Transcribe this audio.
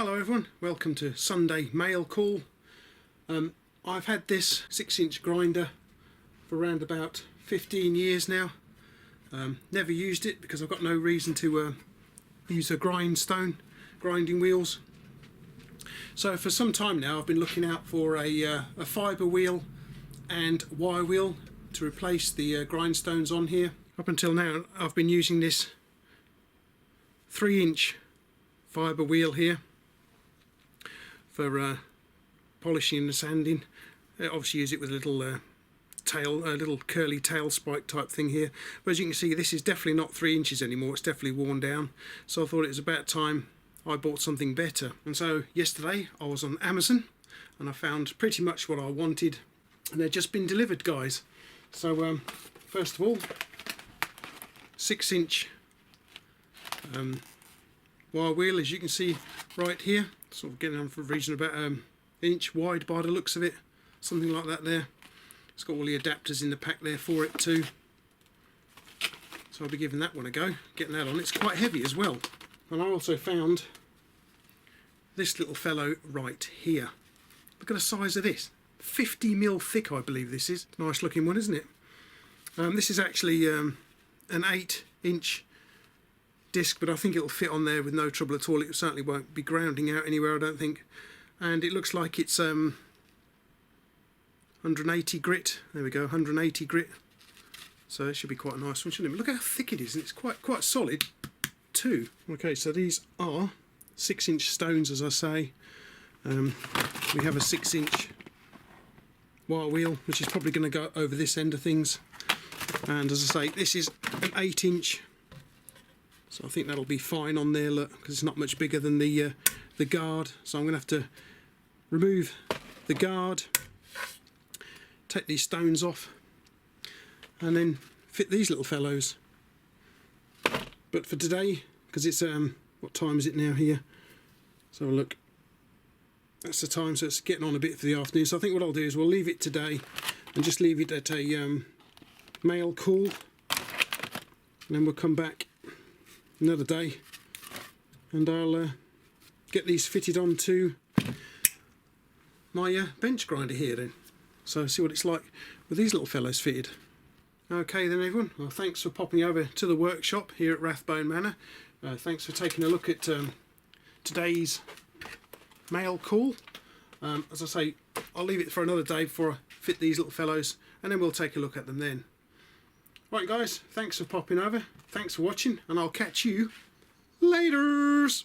Hello everyone, welcome to Sunday Mail Call. I've had this 6-inch grinder for around about 15 years now. Never used it because I've got no reason to use a grinding wheels. So for some time now I've been looking out for a fibre wheel and wire wheel to replace the grindstones on here. Up until now I've been using this 3-inch fibre wheel here for polishing and sanding. I obviously use it with a little curly tail spike type thing here, but as you can see this is definitely not 3 inches anymore, it's definitely worn down, so I thought it was about time I bought something better. And so yesterday I was on Amazon and I found pretty much what I wanted, and they've just been delivered, guys. So first of all, 6-inch wire wheel, as you can see right here, sort of getting on for a region about an inch wide by the looks of it, something like that there. It's got all the adapters in the pack there for it too, so I'll be giving that one a go, getting that on. It's quite heavy as well. And I also found this little fellow right here. Look at the size of this, 50mm thick I believe this is. Nice looking one, isn't it? This is actually an 8-inch disc, but I think it'll fit on there with no trouble at all. It certainly won't be grounding out anywhere, I don't think. And it looks like it's 180 grit. There we go, 180 grit. So it should be quite a nice one, shouldn't it? Look how thick it is, and it's quite solid too. Okay, so these are 6-inch stones, as I say. We have a 6-inch wire wheel, which is probably going to go over this end of things. And as I say, this is an 8-inch. So I think that'll be fine on there, look, because it's not much bigger than the guard. So I'm going to have to remove the guard, take these stones off, and then fit these little fellows. But for today, because it's what time is it now here? So look, that's the time. So it's getting on a bit for the afternoon. So I think what I'll do is we'll leave it today and just leave it at a mail call, and then we'll come back another day and I'll get these fitted onto my bench grinder here then. So see what it's like with these little fellows fitted. Okay then everyone, well thanks for popping over to the workshop here at Rathbone Manor. Thanks for taking a look at today's mail call. As I say, I'll leave it for another day before I fit these little fellows, and then we'll take a look at them then. Right guys, thanks for popping over, thanks for watching, and I'll catch you laters.